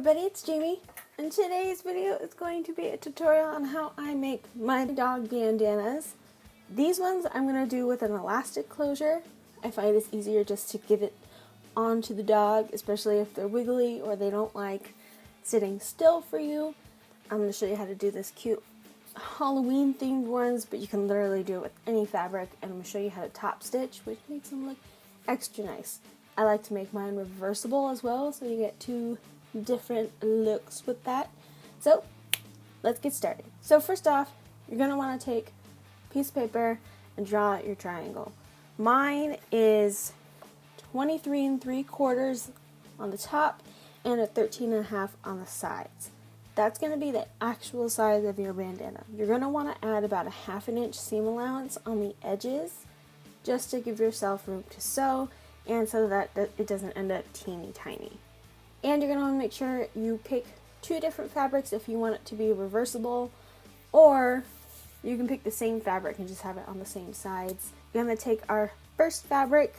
everybody, it's Jamie, and today's video is going to be a tutorial on how I make my dog bandanas. These ones I'm going to do with an elastic closure. I find it's easier just to get it onto the dog, especially if they're wiggly or they don't like sitting still for you. I'm going to show you how to do this cute Halloween themed ones, but you can literally do it with any fabric, and I'm going to show you how to top stitch, which makes them look extra nice. I like to make mine reversible as well, so you get two different looks with that. So let's get started. So first off, you're going to want to take a piece of paper and draw out your triangle. Mine is 23 3/4 on the top and a 13 1/2 on the sides. That's going to be the actual size of your bandana. You're going to want to add about a 1/2 inch seam allowance on the edges just to give yourself room to sew and so that it doesn't end up teeny tiny. And you're going to want to make sure you pick two different fabrics if you want it to be reversible, or you can pick the same fabric and just have it on the same sides. You're going to take our first fabric,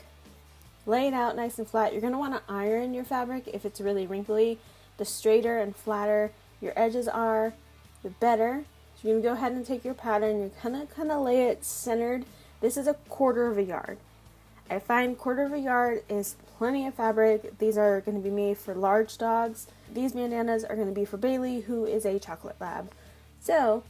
lay it out nice and flat. You're going to want to iron your fabric if it's really wrinkly. The straighter and flatter your edges are, the better. So you're going to go ahead and take your pattern. You're going to kind of lay it centered. This is a 1/4 yard. I find 1/4 yard is plenty of fabric. These are going to be made for large dogs. These bandanas are going to be for Bailey, who is a chocolate lab. So,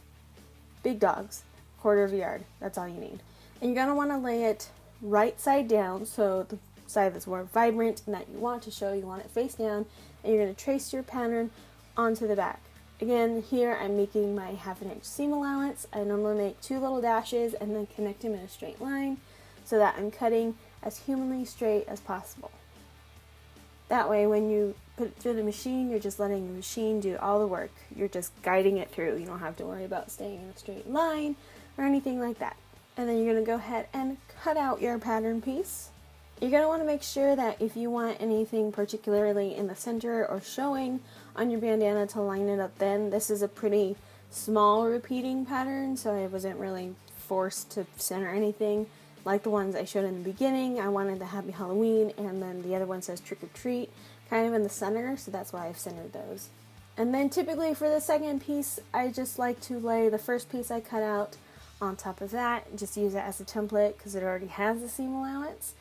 big dogs, 1/4 yard. That's all you need. And you're going to want to lay it right side down, so the side that's more vibrant and that you want to show, you want it face down, and you're going to trace your pattern onto the back. Again, here I'm making my 1/2 inch seam allowance. I normally make 2 little dashes and then connect them in a straight line so that I'm cutting as humanly straight as possible. That way when you put it through the machine, you're just letting the machine do all the work. You're just guiding it through. You don't have to worry about staying in a straight line or anything like that. And then you're going to go ahead and cut out your pattern piece. You're going to want to make sure that if you want anything particularly in the center or showing on your bandana to line it up then. This is a pretty small repeating pattern, so I wasn't really forced to center anything. Like the ones I showed in the beginning, I wanted the Happy Halloween, and then the other one says Trick or Treat, kind of in the center, so that's why I've centered those. And then typically for the second piece, I just like to lay the first piece I cut out on top of that, just use it as a template because it already has the seam allowance.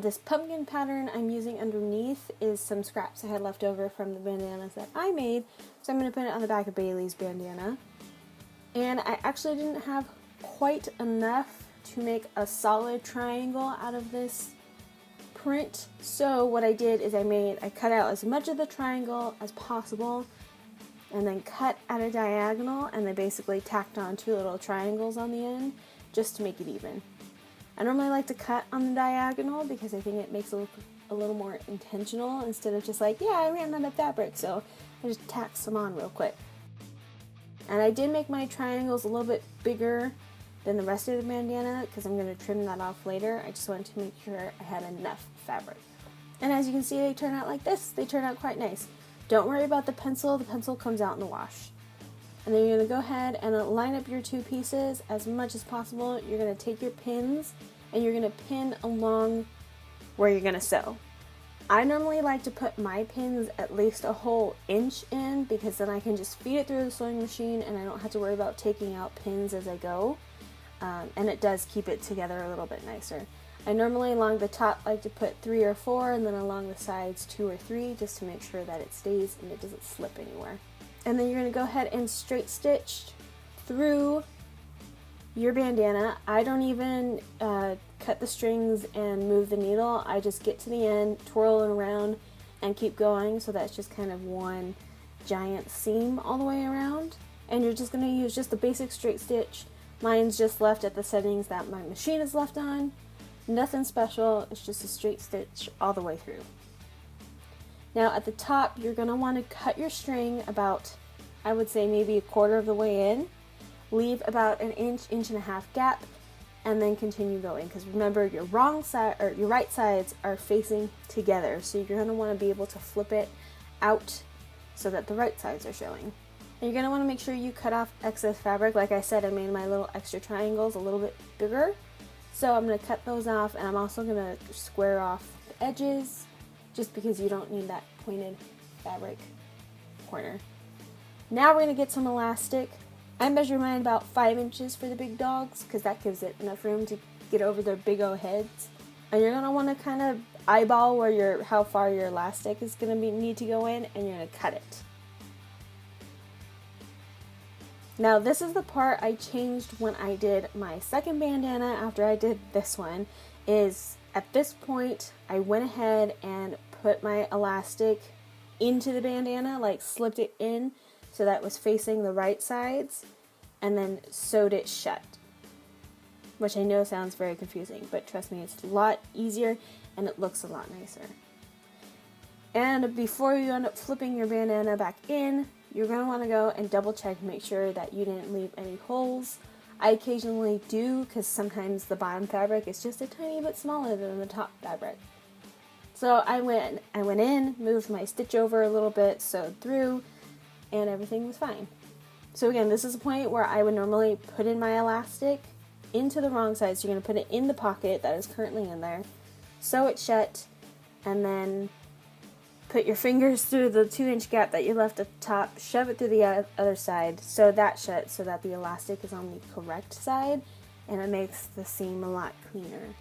This pumpkin pattern I'm using underneath is some scraps I had left over from the bandanas that I made, so I'm going to put it on the back of Bailey's bandana. And I actually didn't have quite enough to make a solid triangle out of this print, so what I did is I cut out as much of the triangle as possible and then cut at a diagonal, and then basically tacked on 2 little triangles on the end just to make it even. I normally like to cut on the diagonal because I think it makes it look a little more intentional instead of just like, yeah, I ran out of fabric, so I just tacked some on real quick. And I did make my triangles a little bit bigger than the rest of the bandana because I'm going to trim that off later. I just wanted to make sure I had enough fabric. And as you can see, they turn out like this. They turn out quite nice. Don't worry about the pencil comes out in the wash. And then you're going to go ahead and line up your 2 pieces as much as possible. You're going to take your pins and you're going to pin along where you're going to sew. I normally like to put my pins at least a whole inch in because then I can just feed it through the sewing machine and I don't have to worry about taking out pins as I go. And it does keep it together a little bit nicer. I normally along the top like to put 3 or 4 and then along the sides 2 or 3 just to make sure that it stays and it doesn't slip anywhere. And then you're going to go ahead and straight stitch through your bandana. I don't even cut the strings and move the needle. I just get to the end, twirl it around, and keep going, so that's just kind of one giant seam all the way around. And you're just going to use just the basic straight stitch. Mine's just left at the settings that my machine is left on. Nothing special, it's just a straight stitch all the way through. Now at the top, you're going to want to cut your string about, I would say maybe 1/4 of the way in. Leave about an inch, 1.5 inch gap, and then continue going. Because remember, your right sides are facing together, so you're going to want to be able to flip it out so that the right sides are showing. And you're going to want to make sure you cut off excess fabric. Like I said, I made my little extra triangles a little bit bigger, so I'm going to cut those off, and I'm also going to square off the edges just because you don't need that pointed fabric corner. Now we're going to get some elastic. I measure mine about 5 inches for the big dogs because that gives it enough room to get over their big old heads. And you're going to want to kind of eyeball where how far your elastic is going to need to go in, and you're going to cut it. Now this is the part I changed when I did my second bandana after I did this one, is at this point I went ahead and put my elastic into the bandana, like slipped it in so that it was facing the right sides, and then sewed it shut. Which I know sounds very confusing, but trust me, it's a lot easier and it looks a lot nicer. And before you end up flipping your bandana back in, you're going to want to go and double check and make sure that you didn't leave any holes. I occasionally do because sometimes the bottom fabric is just a tiny bit smaller than the top fabric. So I went in, moved my stitch over a little bit, sewed through, and everything was fine. So again, this is a point where I would normally put in my elastic into the wrong side. So you're going to put it in the pocket that is currently in there, sew it shut, and then put your fingers through the 2-inch gap that you left at the top, shove it through the other side, sew that shut so that the elastic is on the correct side, and it makes the seam a lot cleaner.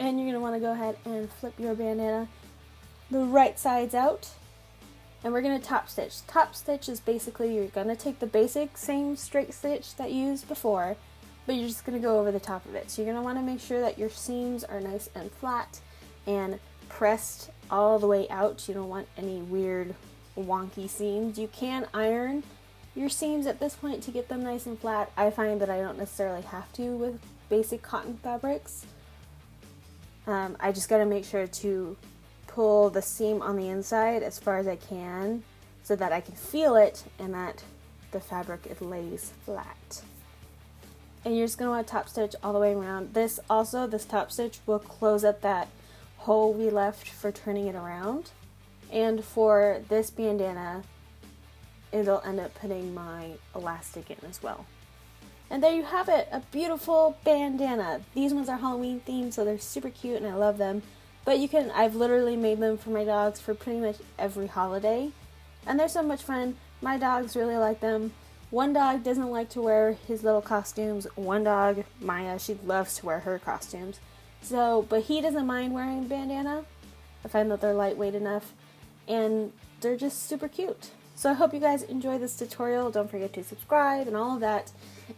And you're going to want to go ahead and flip your bandana the right sides out, and we're going to top stitch. Top stitch is basically you're going to take the basic same straight stitch that you used before, but you're just going to go over the top of it. So you're going to want to make sure that your seams are nice and flat and pressed all the way out. You don't want any weird wonky seams. You can iron your seams at this point to get them nice and flat. I find that I don't necessarily have to with basic cotton fabrics. I just got to make sure to pull the seam on the inside as far as I can so that I can feel it and that the fabric it lays flat. And you're just going to want to top stitch all the way around. This top stitch will close up that hole we left for turning it around, and for this bandana it'll end up putting my elastic in as well. And there you have it, a beautiful bandana. These ones are Halloween themed, so they're super cute and I love them, but I've literally made them for my dogs for pretty much every holiday, and they're so much fun. My dogs really like them. One dog doesn't like to wear his little costumes. One dog, Maya, she loves to wear her costumes. But he doesn't mind wearing a bandana. I find that they're lightweight enough and they're just super cute. So I hope you guys enjoy this tutorial. Don't forget to subscribe and all of that.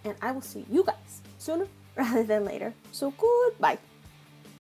And I will see you guys sooner rather than later. So goodbye.